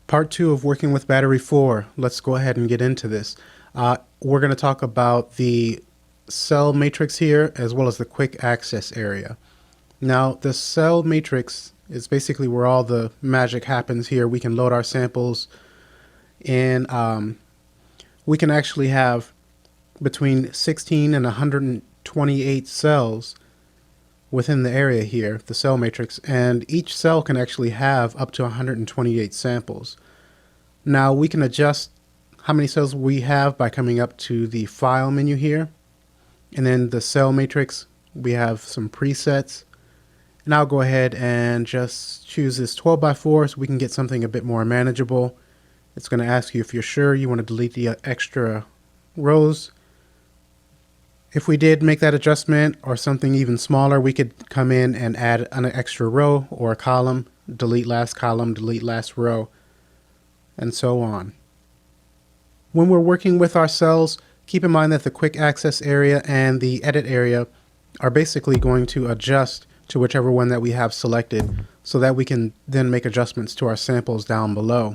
Part 2 of working with battery 4. Let's go ahead and get into this. We're going to talk about the cell matrix here as well as the quick access area. Now, the cell matrix is basically where all the magic happens here. We can load our samples and we can actually have between 16 and 128 cells within the area here, the cell matrix, and each cell can actually have up to 128 samples. Now we can adjust how many cells we have by coming up to the file menu here, and then the cell matrix, we have some presets, and I'll go ahead and just choose this 12 by 4 so we can get something a bit more manageable. It's going to ask you if you're sure you want to delete the extra rows. If we did make that adjustment or something even smaller, we could come in and add an extra row or a column, delete last row, and so on. When we're working with our cells, keep in mind that the quick access area and the edit area are basically going to adjust to whichever one that we have selected so that we can then make adjustments to our samples down below.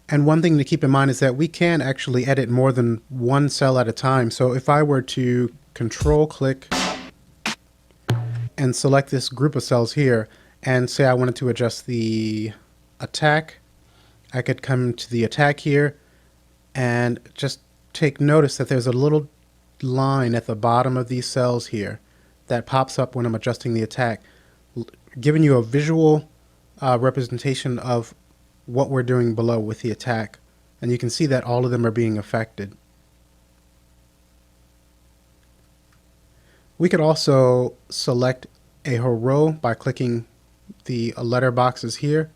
And one thing to keep in mind is that we can actually edit more than one cell at a time. So if I were to control click and select this group of cells here and say I wanted to adjust the attack, I could come to the attack here and just take notice that there's a little line at the bottom of these cells here that pops up when I'm adjusting the attack, giving you a visual representation of what we're doing below with the attack, and you can see that all of them are being affected. We could also select a whole row by clicking the letter boxes here,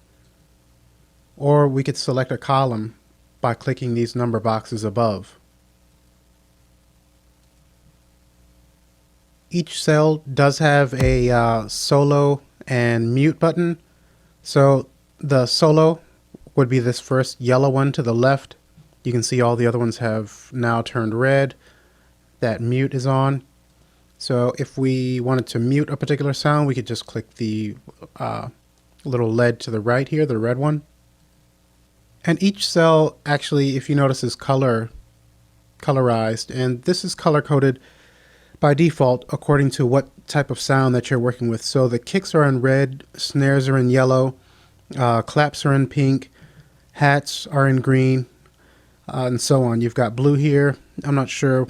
or we could select a column by clicking these number boxes above. Each cell does have a solo and mute button. So the solo would be this first yellow one to the left. You can see all the other ones have now turned red. That mute is on. So if we wanted to mute a particular sound, we could just click the little LED to the right here, the red one. And each cell actually, if you notice, is colorized, and this is color coded by default according to what type of sound that you're working with. So the kicks are in red, snares are in yellow, claps are in pink, hats are in green, and so on. You've got blue here. I'm not sure.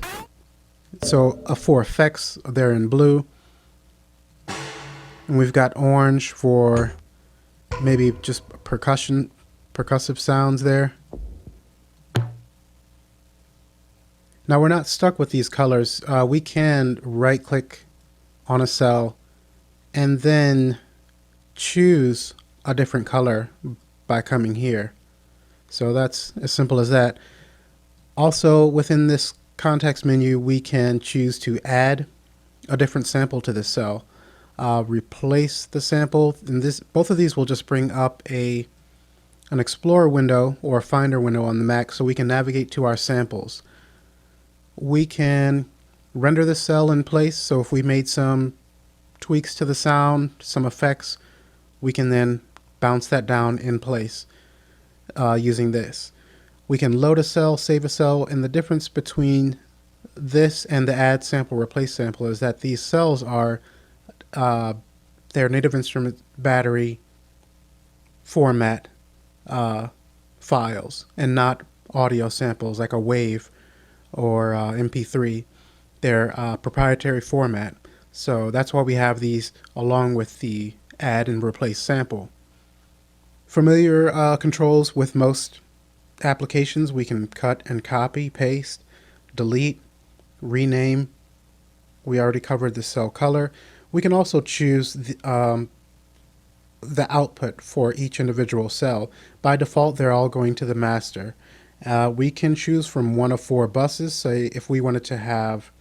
So for effects, they're in blue. And we've got orange for maybe just percussive sounds there. Now we're not stuck with these colors. We can right click on a cell and then choose a different color by coming here. So that's as simple as that. Also within this context menu, we can choose to add a different sample to this cell, replace the sample, and both of these will just bring up an Explorer window or a Finder window on the Mac so we can navigate to our samples. We can render the cell in place, so if we made some tweaks to the sound, some effects, we can then bounce that down in place using this. We can load a cell, save a cell, and the difference between this and the add sample, replace sample is that these cells are their native instrument battery format files and not audio samples like a WAV or MP3. They're proprietary format. So that's why we have these along with the add and replace sample. Familiar controls with most applications. We can cut and copy, paste, delete, rename. We already covered the cell color. We can also choose the output for each individual cell. By default, they're all going to the master. We can choose from one of 4 buses. Say if we wanted to have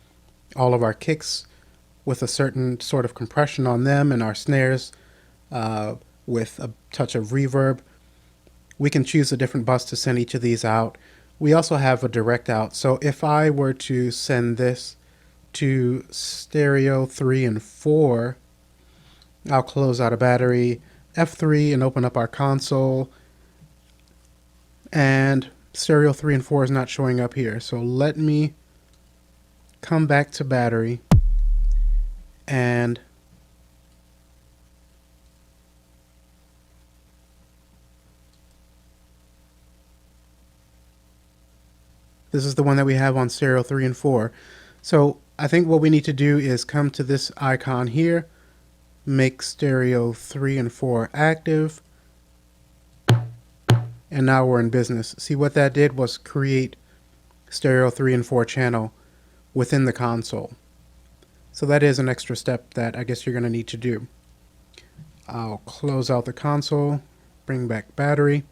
all of our kicks with a certain sort of compression on them and our snares with a touch of reverb, we can choose a different bus to send each of these out. We also have a direct out. So if I were to send this to stereo 3 and 4, I'll close out a battery, F3, and open up our console. and stereo 3 and 4 is not showing up here. So let me come back to battery, and this is the one that we have on stereo 3 and 4. So I think what we need to do is come to this icon here, make stereo 3 and 4 active, and now we're in business. See, what that did was create stereo 3 and 4 channel within the console. So that is an extra step that I guess you're going to need to do. I'll close out the console, bring back battery.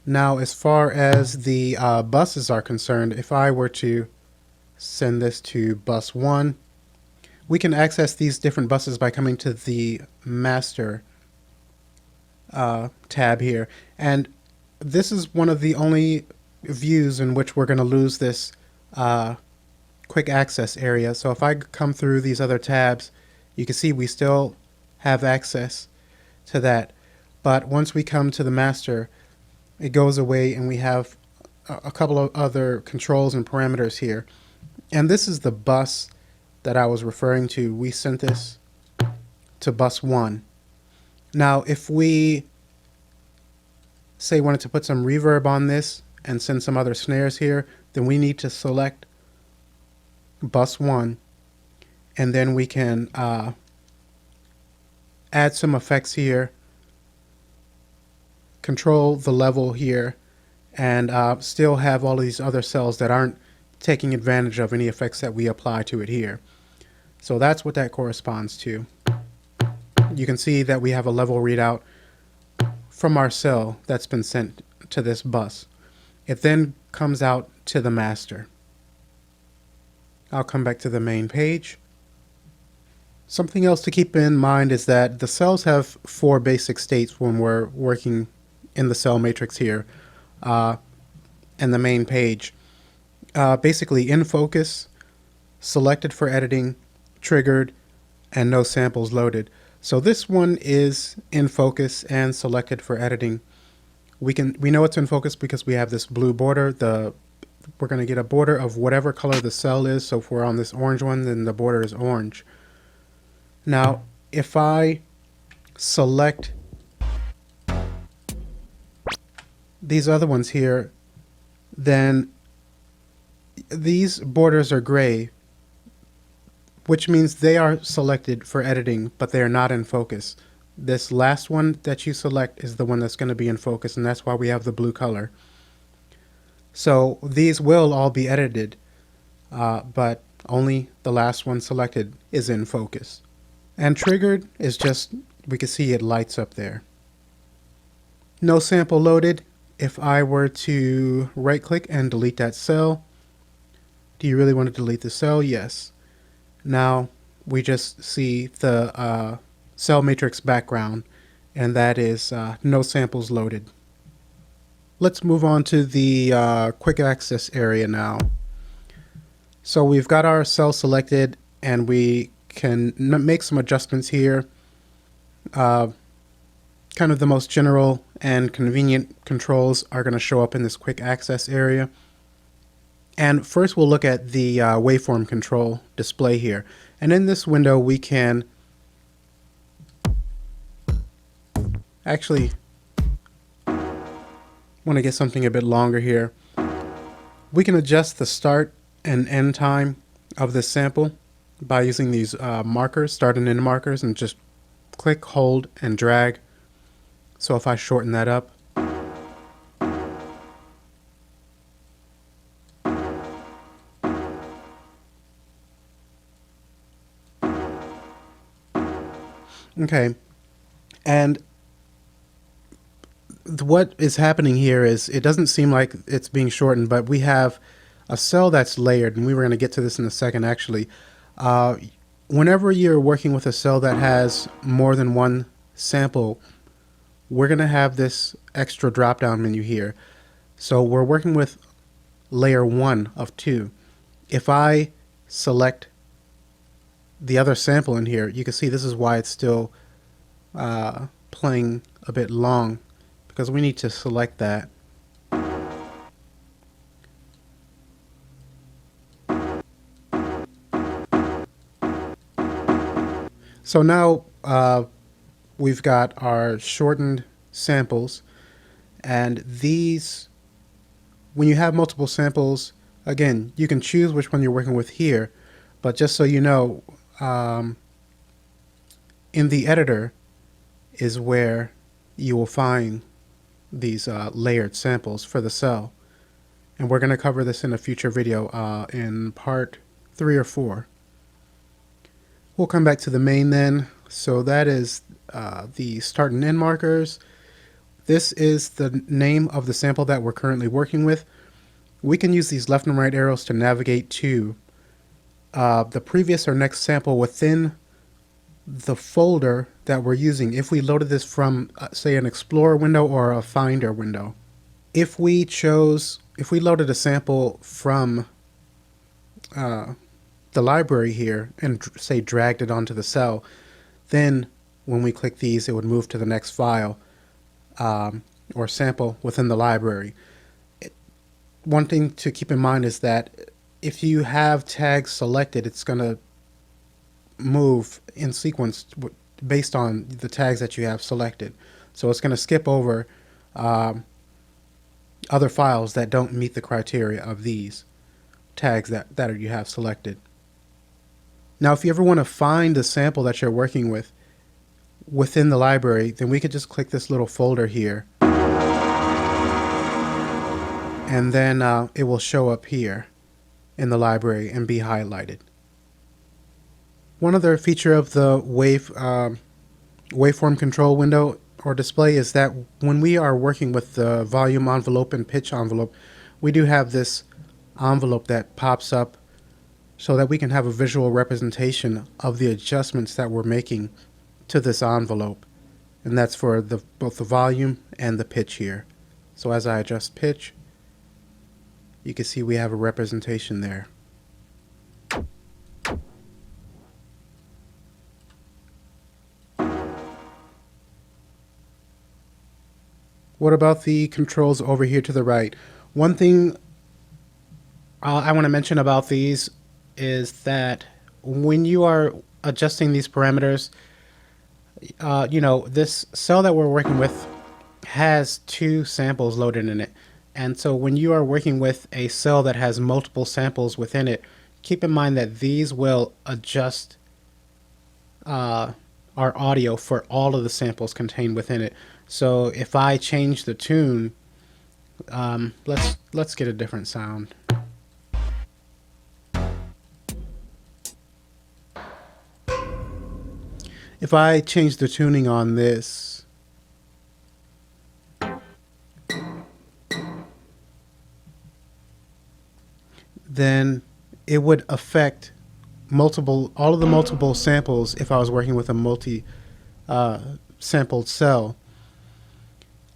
Now, as far as the buses are concerned, if I were to send this to bus 1, we can access these different buses by coming to the master tab here. And this is one of the only views in which we're going to lose this quick access area. So if I come through these other tabs, you can see we still have access to that. But once we come to the master, it goes away and we have a couple of other controls and parameters here. And this is the bus that I was referring to. We sent this to bus 1. Now, if we say wanted to put some reverb on this and send some other snares here, then we need to select bus 1, and then we can add some effects here, control the level here, and still have all of these other cells that aren't taking advantage of any effects that we apply to it here. So that's what that corresponds to. You can see that we have a level readout from our cell that's been sent to this bus. It then comes out to the master. I'll come back to the main page. Something else to keep in mind is that the cells have 4 basic states when we're working in the cell matrix here and the main page. Basically in focus, selected for editing, triggered, and no samples loaded. So this one is in focus and selected for editing. We know it's in focus because we have this blue border. We're going to get a border of whatever color the cell is. So if we're on this orange one, then the border is orange. Now, if I select these other ones here, then these borders are gray, which means they are selected for editing, but they are not in focus. This last one that you select is the one that's going to be in focus, and that's why we have the blue color. So these will all be edited, but only the last one selected is in focus. And triggered is just, we can see it lights up there. No sample loaded. If I were to right click and delete that cell, do you really want to delete the cell? Yes. Now we just see the cell matrix background, and that is no samples loaded. Let's move on to the quick access area now. So we've got our cell selected, and we can make some adjustments here. Kind of the most general and convenient controls are going to show up in this quick access area. And first we'll look at the waveform control display here. And in this window we can actually want to get something a bit longer here. We can adjust the start and end time of this sample by using these markers, start and end markers, and just click, hold, and drag. So if I shorten that up, okay, and what is happening here is it doesn't seem like it's being shortened, but we have a cell that's layered, and we were going to get to this in a second actually. Whenever you're working with a cell that has more than one sample, we're going to have this extra drop-down menu here. So we're working with layer 1 of 2. If I select the other sample in here, you can see this is why it's still playing a bit long, because we need to select that. So now we've got our shortened samples, and these, when you have multiple samples, again, you can choose which one you're working with here, but just so you know, in the editor is where you will find these layered samples for the cell. And we're going to cover this in a future video in part 3 or 4. We'll come back to the main then. So that is the start and end markers. This is the name of the sample that we're currently working with. We can use these left and right arrows to navigate to the previous or next sample within the folder that we're using. If we loaded this from, say, an Explorer window or a Finder window. If we loaded a sample from the library here and say dragged it onto the cell, then when we click these, it would move to the next file or sample within the library. One thing to keep in mind is that if you have tags selected, it's going to move in sequence based on the tags that you have selected. So it's going to skip over other files that don't meet the criteria of these tags that you have selected. Now, if you ever want to find the sample that you're working with within the library, then we could just click this little folder here, and then it will show up here in the library and be highlighted. One other feature of the waveform control window or display is that when we are working with the volume envelope and pitch envelope, we do have this envelope that pops up so that we can have a visual representation of the adjustments that we're making to this envelope. And that's for both the volume and the pitch here. So as I adjust pitch, you can see we have a representation there. What about the controls over here to the right? One thing I want to mention about these is that when you are adjusting these parameters, this cell that we're working with has 2 samples loaded in it. And so when you are working with a cell that has multiple samples within it, keep in mind that these will adjust our audio for all of the samples contained within it. So if I change the tune, let's get a different sound. If I change the tuning on this, then it would affect all of the multiple samples if I was working with a multi-sampled cell.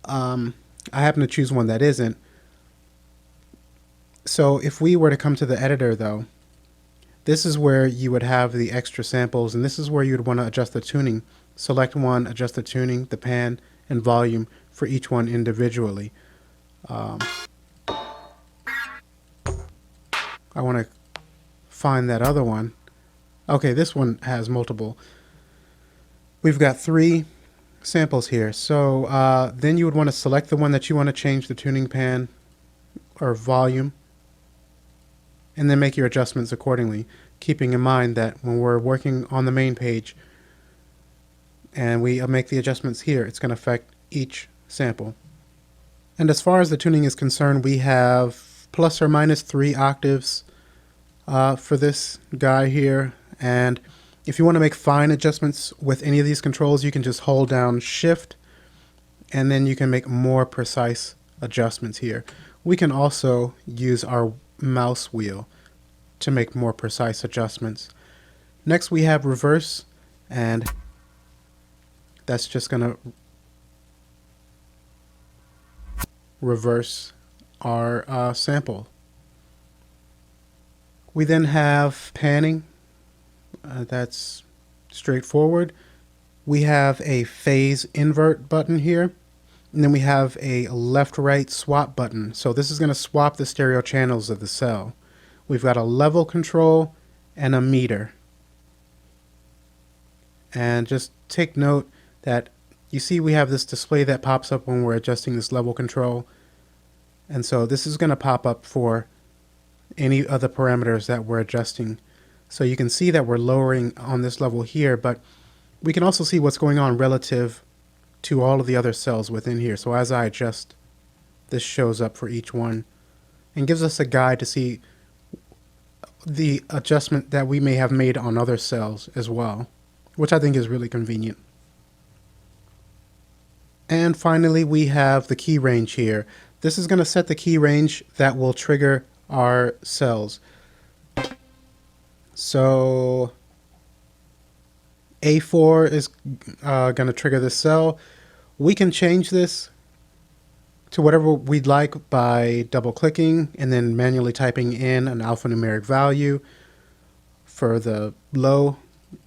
I happen to choose one that isn't. So if we were to come to the editor though, this is where you would have the extra samples, and this is where you would want to adjust the tuning. Select one, adjust the tuning, the pan, and volume for each one individually. I want to find that other one. Okay, this one has multiple. We've got 3 samples here. So then you would want to select the one that you want to change the tuning pan or volume, and then make your adjustments accordingly, keeping in mind that when we're working on the main page and we make the adjustments here, it's going to affect each sample. And as far as the tuning is concerned, we have plus or minus 3 octaves for this guy here. And if you want to make fine adjustments with any of these controls, you can just hold down Shift, and then you can make more precise adjustments here. We can also use our mouse wheel to make more precise adjustments. Next we have reverse, and that's just going to reverse our sample. We then have panning. That's straightforward. We have a phase invert button here. And then we have a left-right swap button. So this is going to swap the stereo channels of the cell. We've got a level control and a meter. And just take note that you see we have this display that pops up when we're adjusting this level control. And so this is going to pop up for any other parameters that we're adjusting. So you can see that we're lowering on this level here, but we can also see what's going on relative to all of the other cells within here. So as I adjust, this shows up for each one and gives us a guide to see the adjustment that we may have made on other cells as well, which I think is really convenient. And finally, we have the key range here. This is going to set the key range that will trigger our cells. So A4 is going to trigger this cell. We can change this to whatever we'd like by double clicking and then manually typing in an alphanumeric value for the low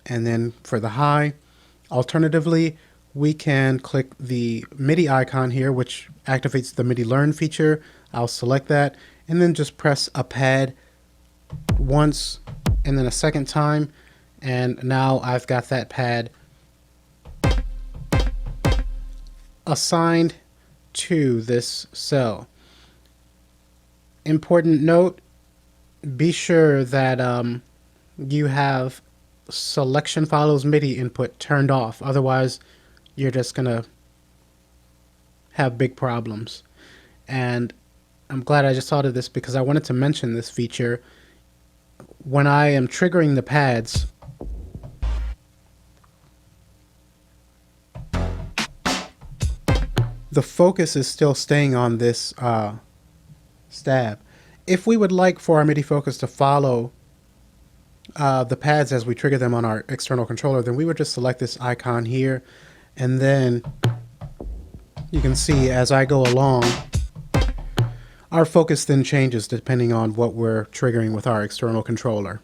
and then for the high. Alternatively, we can click the MIDI icon here, which activates the MIDI learn feature. I'll select that and then just press a pad once and then a second time, and now I've got that pad assigned to this cell. Important note, be sure that you have selection follows MIDI input turned off, otherwise you're just gonna have big problems. And I'm glad I just thought of this because I wanted to mention this feature. When I am triggering the pads, the focus is still staying on this stab. If we would like for our MIDI focus to follow the pads as we trigger them on our external controller, then we would just select this icon here, and then you can see as I go along, our focus then changes depending on what we're triggering with our external controller.